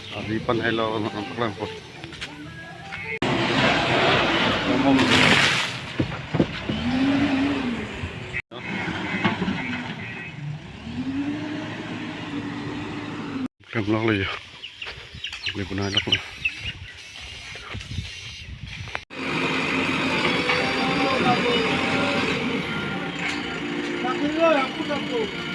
Aripan hello nampak lang po. Kamlak lagi. Beli pun ada kok. Nakilo, aku